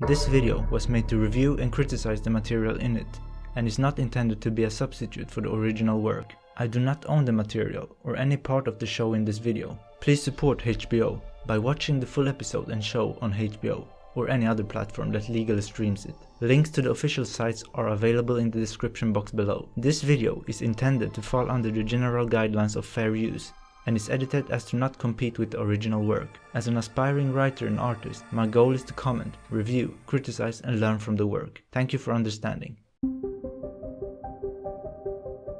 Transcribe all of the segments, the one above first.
This video was made to review and criticize the material in it, and is not intended to be a substitute for the original work. I do not own the material or any part of the show in this video. Please support HBO by watching the full episode and show on HBO or any other platform that legally streams it. Links to the official sites are available in the description box below. This video is intended to fall under the general guidelines of fair use and is edited as to not compete with the original work. As an aspiring writer and artist, my goal is to comment, review, criticize and learn from the work. Thank you for understanding.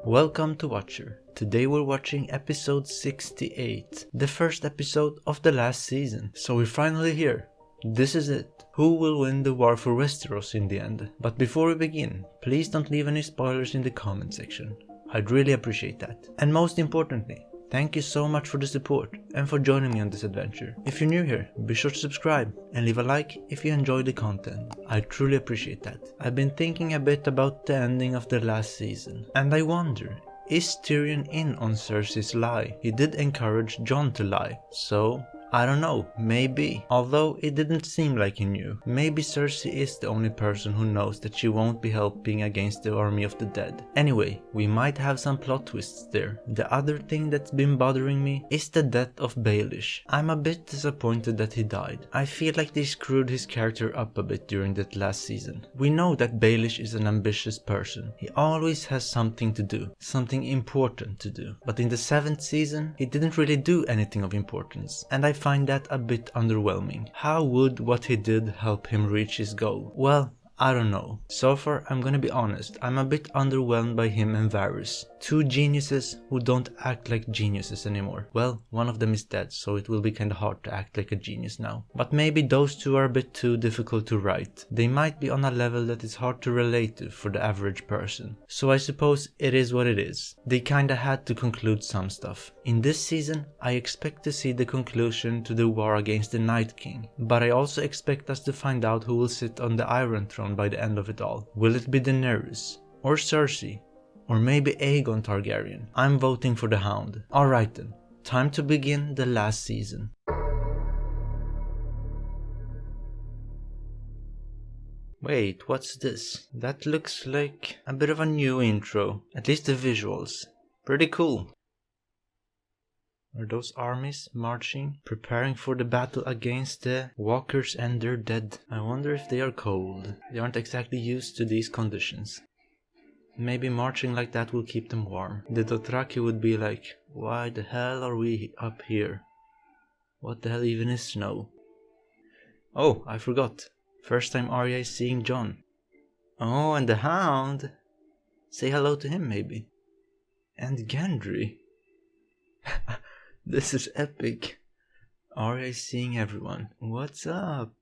Welcome to Watcher. Today we're watching episode 68, the first episode of the last season. So we're finally here. This is it. Who will win the war for Westeros in the end? But before we begin, please don't leave any spoilers in the comment section. I'd really appreciate that. And most importantly, thank you so much for the support and for joining me on this adventure. If you're new here, be sure to subscribe and leave a like if you enjoy the content. I truly appreciate that. I've been thinking a bit about the ending of the last season, and I wonder, is Tyrion in on Cersei's lie? He did encourage Jon to lie, so I don't know, maybe. Although it didn't seem like he knew. Maybe Cersei is the only person who knows that she won't be helping against the army of the dead. Anyway, we might have some plot twists there. The other thing that's been bothering me is the death of Baelish. I'm a bit disappointed that he died. I feel like they screwed his character up a bit during that last season. We know that Baelish is an ambitious person. He always has something to do, something important to do. But in the 7th season, he didn't really do anything of importance. And I find that a bit underwhelming. How would what he did help him reach his goal? Well, I don't know. So far, I'm gonna be honest, I'm a bit underwhelmed by him and Varys. Two geniuses who don't act like geniuses anymore. Well, one of them is dead, so it will be kinda hard to act like a genius now. But maybe those two are a bit too difficult to write. They might be on a level that is hard to relate to for the average person. So I suppose it is what it is. They kinda had to conclude some stuff. In this season, I expect to see the conclusion to the war against the Night King. But I also expect us to find out who will sit on the Iron Throne by the end of it all. Will it be Daenerys? Or Cersei? Or maybe Aegon Targaryen? I'm voting for the Hound. Alright then, time to begin the last season. Wait, what's this? That looks like a bit of a new intro. At least the visuals. Pretty cool. Are those armies marching, preparing for the battle against the walkers and their dead? I wonder if they are cold. They aren't exactly used to these conditions. Maybe marching like that will keep them warm. The Dothraki would be like, why the hell are we up here? What the hell even is snow? Oh, I forgot. First time Arya is seeing Jon. Oh, and the Hound. Say hello to him maybe. And Gendry. This is epic. Arya is seeing everyone. What's up?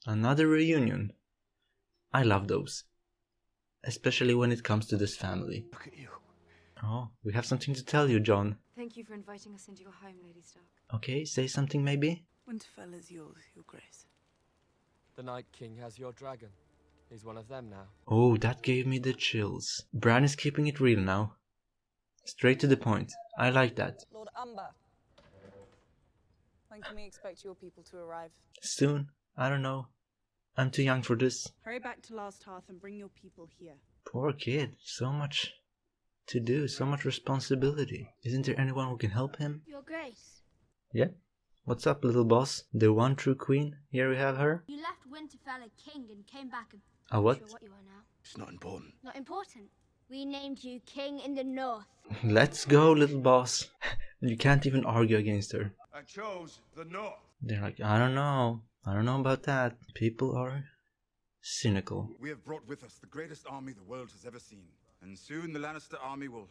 Another reunion. I love those. Especially when it comes to this family. Look at you. Oh, we have something to tell you, Jon. Thank you for inviting us into your home, Lady Stark. Okay, say something maybe? Winterfell is yours, Your Grace. The Night King has your dragon. He's one of them now. Oh, that gave me the chills. Bran is keeping it real now. Straight to the point. I like that. Lord Umber, when can we expect your people to arrive? Soon? I don't know. I'm too young for this. Hurry back to Last Hearth and bring your people here. Poor kid. So much to do, so much responsibility. Isn't there anyone who can help him? Your Grace. Yeah? What's up, little boss? The one true queen? Here we have her. You left Winterfell a king and came back A what? Sure what you are now. It's not important. Not important. We named you King in the North. Let's go, little boss. You can't even argue against her. I chose the North. They're like, I don't know about that. People are cynical. We have brought with us the greatest army the world has ever seen. And soon the Lannister army will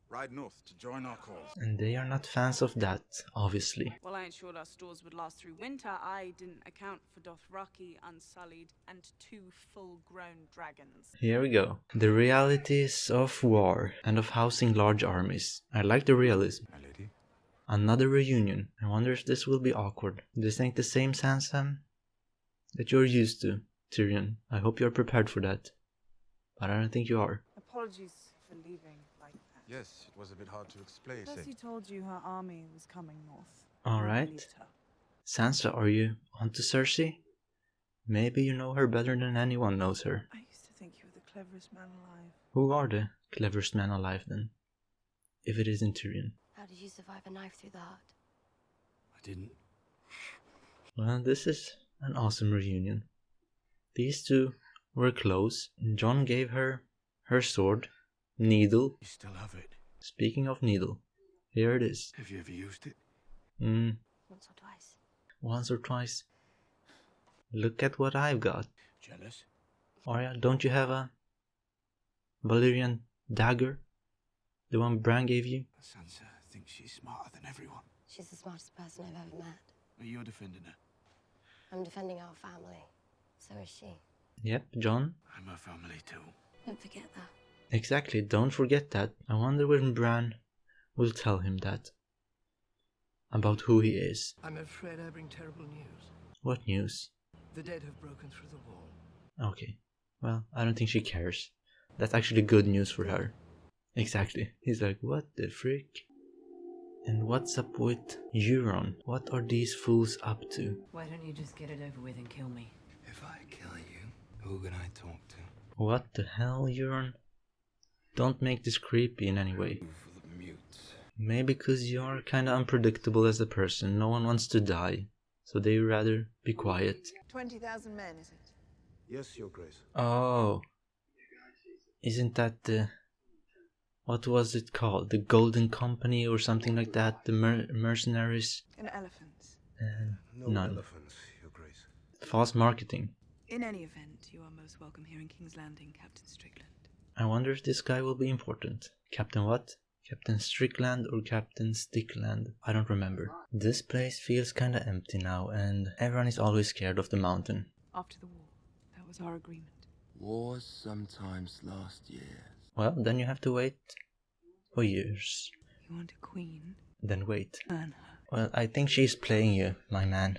ride north to join our cause. And they are not fans of that, obviously. While I ensured our stores would last through winter, I didn't account for Dothraki, Unsullied, and 2 full-grown dragons. Here we go. The realities of war and of housing large armies. I like the realism. My lady? Another reunion. I wonder if this will be awkward. This ain't the same Sansa that you're used to, Tyrion. I hope you're prepared for that. But I don't think you are. Apologies for leaving like that. Yes, it was a bit hard to explain. Cersei told you her army was coming north. Alright. Sansa, are you onto Cersei? Maybe you know her better than anyone knows her. I used to think you were the cleverest man alive. Who are the cleverest man alive then? If it isn't Tyrion. How did you survive a knife through the heart? I didn't. Well, this is an awesome reunion. These two were close. Jon gave her her sword, needle. You still have it. Speaking of needle, here it is. Have you ever used it? Once or twice. Once or twice. Look at what I've got. Jealous? Arya, don't you have a Valyrian dagger? The one Bran gave you? Sansa thinks she's smarter than everyone. She's the smartest person I've ever met. Are you defending her? I'm defending our family. So is she. Yep, Jon. I'm her family too. Don't forget that. Exactly, don't forget that. I wonder when Bran will tell him that. About who he is. I'm afraid I bring terrible news. What news? The dead have broken through the wall. Okay. Well, I don't think she cares. That's actually good news for her. Exactly. He's like, what the frick? And what's up with Euron? What are these fools up to? Why don't you just get it over with and kill me? If I kill you, who can I talk to? What the hell, Euron? Don't make this creepy in any way. For the mutes. Maybe because you're kinda unpredictable as a person. No one wants to die. So they rather be quiet. 20,000 men, is it? Yes, Your Grace. Oh. Isn't that the... What was it called? The Golden Company or something like that? The mercenaries? And elephants. No None. elephants, Your Grace. False marketing. In any event, you are most welcome here in King's Landing, Captain Strickland. I wonder if this guy will be important. Captain what? Captain Strickland or Captain Stickland? I don't remember. This place feels kinda empty now and everyone is always scared of the mountain. After the war, that was our agreement. Wars sometimes last years. Well, then you have to wait for years. You want a queen? Then wait. Earn her. Well, I think she's playing you, my man.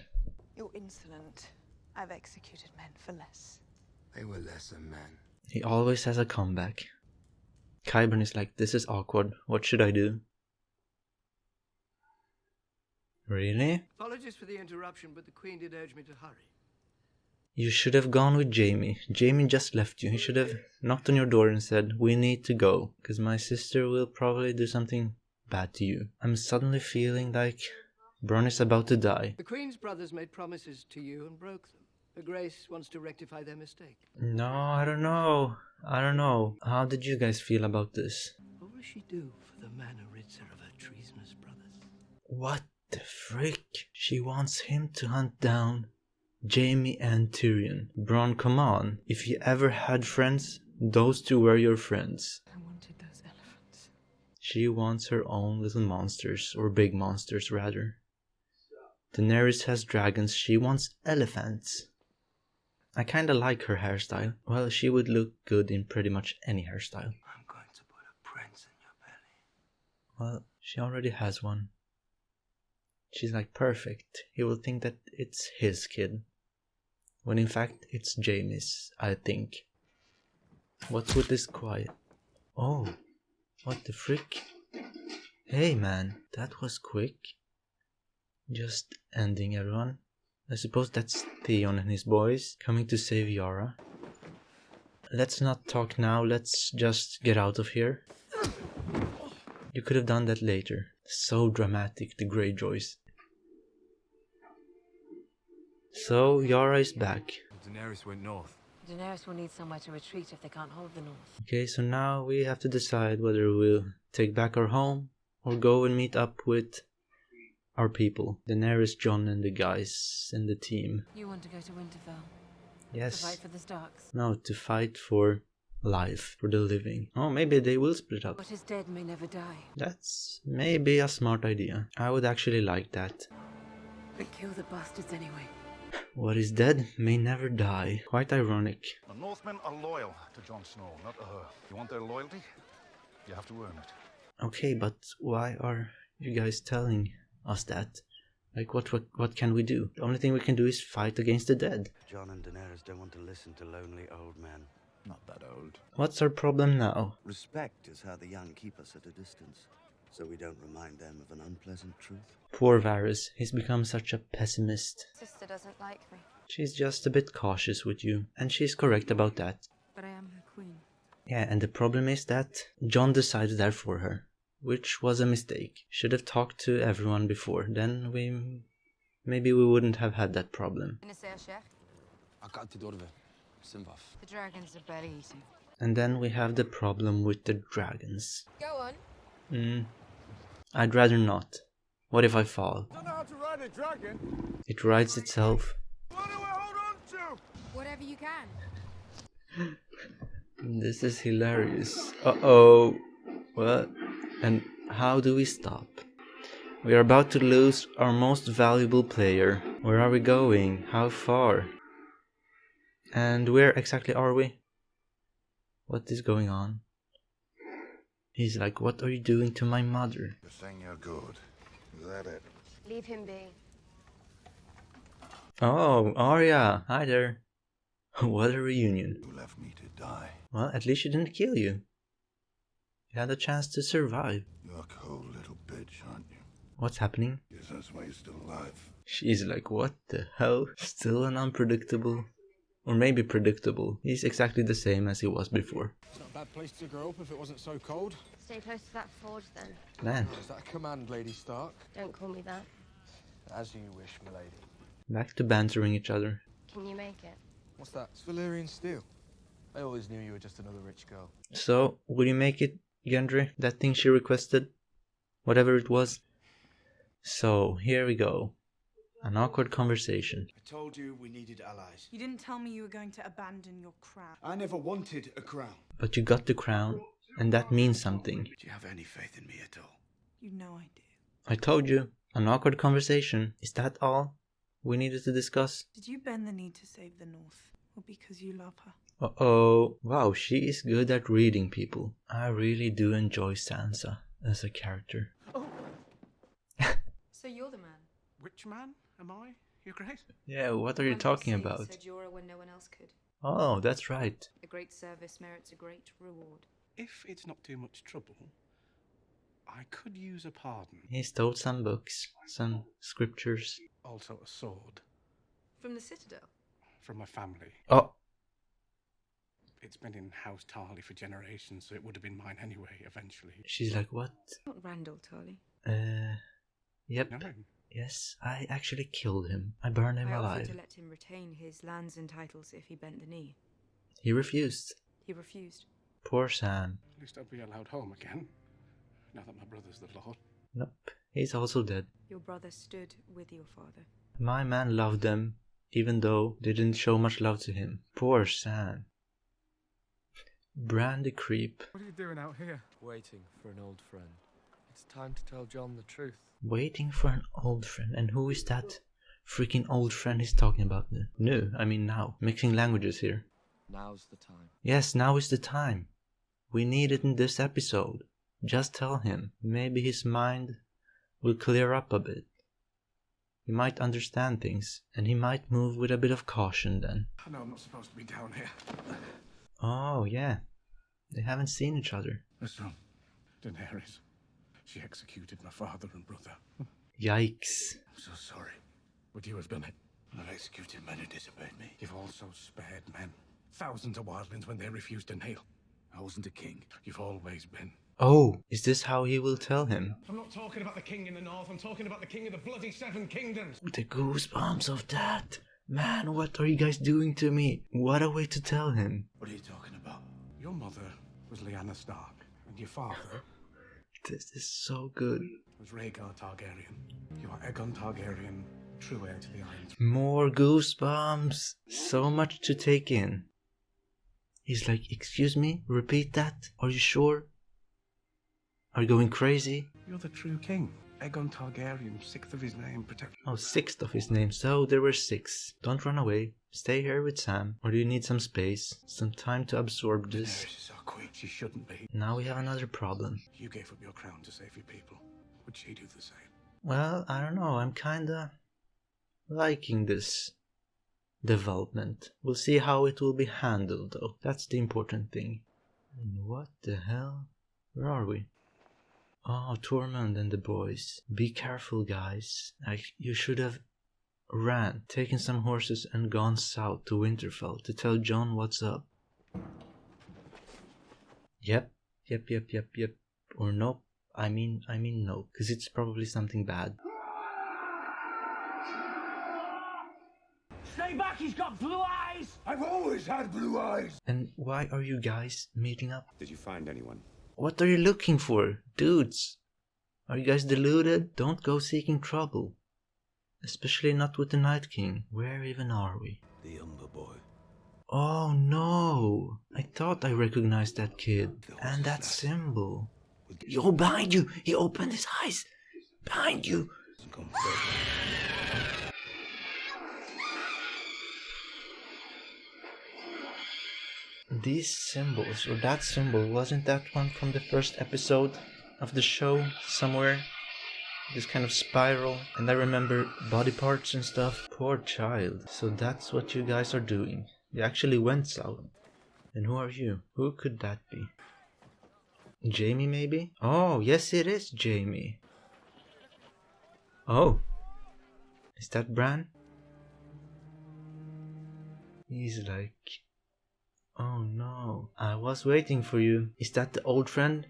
You're insolent. I've executed men for less. They were lesser men. He always has a comeback. Qyburn is like, this is awkward. What should I do? Really? Apologies for the interruption, but the Queen did urge me to hurry. You should have gone with Jaime. Jaime just left you. He should have knocked on your door and said, we need to go, because my sister will probably do something bad to you. I'm suddenly feeling like Bronn is about to die. The Queen's brothers made promises to you and broke them. Her Grace wants to rectify their mistake. No, I don't know. How did you guys feel about this? What will she do for the man who rids her of her treasonous brothers? What the frick? She wants him to hunt down Jaime and Tyrion. Bronn, come on. If you ever had friends, those two were your friends. I wanted those elephants. She wants her own little monsters, or big monsters rather. Daenerys has dragons, she wants elephants. I kinda like her hairstyle. Well, she would look good in pretty much any hairstyle. I'm going to put a prince in your belly. Well, she already has one. She's like, perfect. He will think that it's his kid. When in fact, it's Jaime's, I think. What's with this quiet? Oh, what the frick? Hey man, that was quick. Just ending everyone. I suppose that's Theon and his boys coming to save Yara. Let's not talk now, let's just get out of here. You could have done that later. So dramatic, the Greyjoys. So, Yara is back. Daenerys went north. Daenerys will need somewhere to retreat if they can't hold the north. Okay, so now we have to decide whether we'll take back our home or go and meet up with our people. Daenerys, Jon and the guys and the team. You want to go to Winterfell? Yes. To fight for the Starks? No, to fight for life, for the living. Oh, maybe they will split up. What is dead may never die. That's maybe a smart idea. I would actually like that. But kill the bastards anyway. What is dead may never die. Quite ironic. The Northmen are loyal to Jon Snow, not to her. You want their loyalty? You have to earn it. Okay, but why are you guys telling us that? Like, what can we do? The only thing we can do is fight against the dead. Jon and Daenerys don't want to listen to lonely old men. Not that old. What's our problem now? Respect is how the young keep us at a distance, so we don't remind them of an unpleasant truth. Poor Varys, he's become such a pessimist. Sister doesn't like me. She's just a bit cautious with you, and she's correct about that. But I am her queen. Yeah, and the problem is that Jon decided that for her, which was a mistake. Should have talked to everyone before, then maybe we wouldn't have had that problem. The dragons are belly eating. And then we have the problem with the dragons. Go on. I'd rather not. What if I fall? Don't know how to ride a dragon. It rides itself. What do I hold on to? Whatever you can. This is hilarious. Uh-oh. What? And how do we stop? We are about to lose our most valuable player. Where are we going? How far? And where exactly are we? What is going on? He's like, what are you doing to my mother? You're saying you're good. Is that it? Leave him be. Oh, Arya. Hi there. What a reunion. You left me to die. Well, at least she didn't kill you. You had a chance to survive. You're a cold little bitch, aren't you? What's happening? Yes, that's why you're still alive. She's like, what the hell? Still an unpredictable? Or maybe predictable. He's exactly the same as he was before. It's not a bad place to grow up if it wasn't so cold. Stay close to that forge then. Man. Is that a command, Lady Stark? Don't call me that. As you wish, milady. Back to bantering each other. Can you make it? What's that? It's Valyrian steel. I always knew you were just another rich girl. So, will you make it, Gendry? That thing she requested? Whatever it was? So, here we go. An awkward conversation. I told you we needed allies. You didn't tell me you were going to abandon your crown. I never wanted a crown. But you got the crown, and that means something. Do you have any faith in me at all? You know I do. I told you. An awkward conversation. Is that all we needed to discuss? Did you bend the knee to save the North? Or because you love her? Uh-oh. Wow, she is good at reading people. I really do enjoy Sansa as a character. Oh. So you're the man. Which man am I, Your Grace? Yeah, what are you talking about? Said Yara when no one else could. Oh, that's right. A great service merits a great reward. If it's not too much trouble, I could use a pardon. He stole some books, some scriptures. Also a sword. From the Citadel? From my family. Oh. It's been in House Tarly for generations, so it would have been mine anyway, eventually. She's like, what? Not Randall Tarly. Yep. No. Yes, I actually killed him. I burned him I alive. offered to let him retain his lands and titles if he bent the knee. He refused. He refused. Poor Sam. At least I'll be allowed home again, now that my brother's the Lord. Nope, he's also dead. Your brother stood with your father. My man loved them, even though they didn't show much love to him. Poor Sam. Brandy creep. What are you doing out here? Waiting for an old friend. It's time to tell Jon the truth. Waiting for an old friend. And who is that freaking old friend he's talking about? No, I mean now. Mixing languages here. Now's the time. Yes, now is the time. We need it in this episode. Just tell him. Maybe his mind will clear up a bit. He might understand things, and he might move with a bit of caution then. I know I'm not supposed to be down here. Oh, yeah. They haven't seen each other. Listen, Daenerys. She executed my father and brother. Yikes. I'm so sorry. Would you have done it? I've executed men who disobeyed me. You've also spared men. Thousands of wildlings when they refused to kneel. I wasn't a king. You've always been. Oh, is this how he will tell him? I'm not talking about the king in the north. I'm talking about the king of the bloody Seven Kingdoms. The goosebumps of that. Man, what are you guys doing to me? What a way to tell him. What are you talking about? Your mother was Lyanna Stark, and your father... This is so good. ...was Rhaegar Targaryen. You are Aegon Targaryen, true heir to the Iron Throne. More goosebumps. So much to take in. He's like, excuse me? Repeat that? Are you sure? Are you going crazy? You're the true king. Aegon Targaryen, 6th of his name, protect... Oh, 6th of his name. So there were 6. Don't run away. Stay here with Sam. Or do you need some space? Some time to absorb this? Daenerys is our queen. She shouldn't be. Now we have another problem. You gave up your crown to save your people. Would she do the same? Well, I don't know. I'm kinda liking this development. We'll see how it will be handled though. That's the important thing. And what the hell? Where are we? Oh, Tormund and the boys. Be careful, guys. You should have ran, taken some horses and gone south to Winterfell to tell Jon what's up. Yep. Or nope. I mean no, because it's probably something bad. Stay back, he's got blue eyes! I've always had blue eyes! And why are you guys meeting up? Did you find anyone? What are you looking for? Dudes! Are you guys deluded? Don't go seeking trouble. Especially not with the Night King. Where even are we? The Umber boy. Oh no! I thought I recognized that kid. And that symbol. Yo, behind you! He opened his eyes! Behind you! These symbols, or that symbol, wasn't that one from the first episode of the show somewhere? This kind of spiral, and I remember body parts and stuff. Poor child. So that's what you guys are doing. You actually went south. And who are you? Who could that be? Jaime, maybe? Oh, yes it is Jaime. Oh. Is that Bran? He's like... Oh no. I was waiting for you. Is that the old friend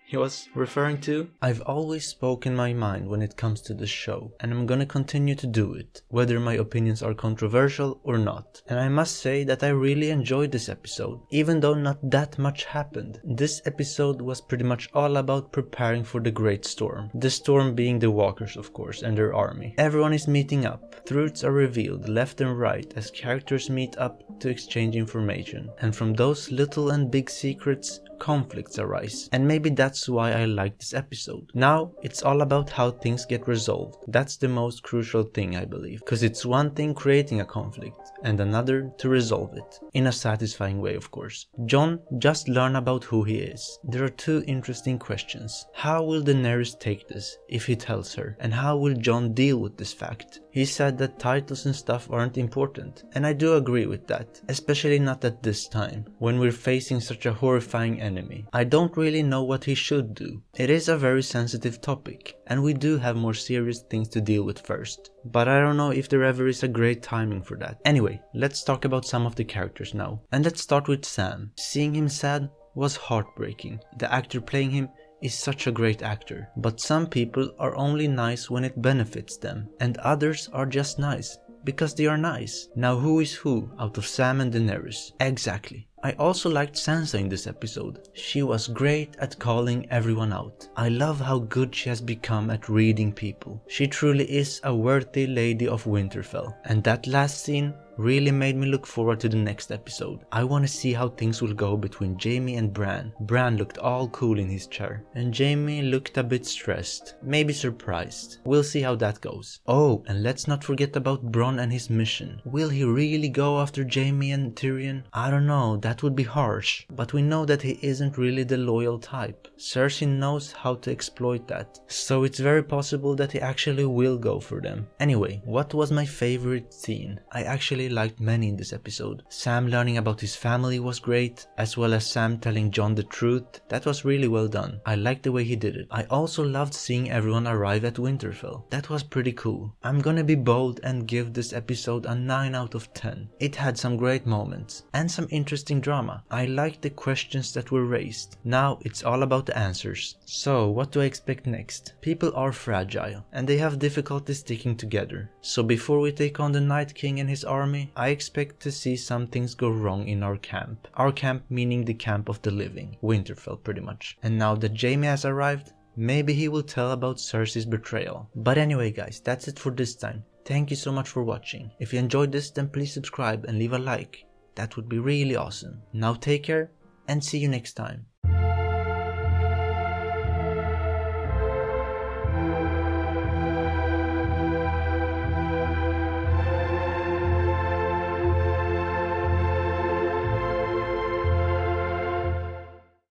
he was referring to? I've always spoken my mind when it comes to this show, and I'm gonna continue to do it, whether my opinions are controversial or not. And I must say that I really enjoyed this episode, even though not that much happened. This episode was pretty much all about preparing for the Great Storm. The storm being the Walkers, of course, and their army. Everyone is meeting up. Truths are revealed left and right as characters meet up to exchange information. And from those little and big secrets, conflicts arise. And maybe that's why I like this episode. Now, it's all about how things get resolved. That's the most crucial thing, I believe. Because it's one thing creating a conflict, and another to resolve it. In a satisfying way, of course. Jon just learned about who he is. There are two interesting questions. How will Daenerys take this, if he tells her? And how will Jon deal with this fact? He said that titles and stuff aren't important, and I do agree with that. Especially not at this time, when we're facing such a horrifying enemy. I don't really know what he should do. It is a very sensitive topic, and we do have more serious things to deal with first. But I don't know if there ever is a great timing for that. Anyway, let's talk about some of the characters now. And let's start with Sam. Seeing him sad was heartbreaking. The actor playing him is such a great actor. But some people are only nice when it benefits them, and others are just nice because they are nice. Now who is who out of Sam and Daenerys? Exactly. I also liked Sansa in this episode. She was great at calling everyone out. I love how good she has become at reading people. She truly is a worthy lady of Winterfell. And that last scene really made me look forward to the next episode. I want to see how things will go between Jaime and Bran. Bran looked all cool in his chair, and Jaime looked a bit stressed, maybe surprised. We'll see how that goes. Oh, and let's not forget about Bronn and his mission. Will he really go after Jaime and Tyrion? I don't know, that would be harsh, but we know that he isn't really the loyal type. Cersei knows how to exploit that, so it's very possible that he actually will go for them. Anyway, what was my favorite scene? I actually liked many in this episode. Sam learning about his family was great, as well as Sam telling Jon the truth. That was really well done. I liked the way he did it. I also loved seeing everyone arrive at Winterfell. That was pretty cool. I'm gonna be bold and give this episode a 9 out of 10. It had some great moments and some interesting drama. I liked the questions that were raised. Now it's all about the answers. So what do I expect next? People are fragile and they have difficulty sticking together. So before we take on the Night King and his army, I expect to see some things go wrong in our camp. Our camp meaning the camp of the living, Winterfell pretty much. And now that Jaime has arrived, maybe he will tell about Cersei's betrayal. But anyway guys, that's it for this time. Thank you so much for watching. If you enjoyed this, then please subscribe and leave a like. That would be really awesome. Now take care and see you next time.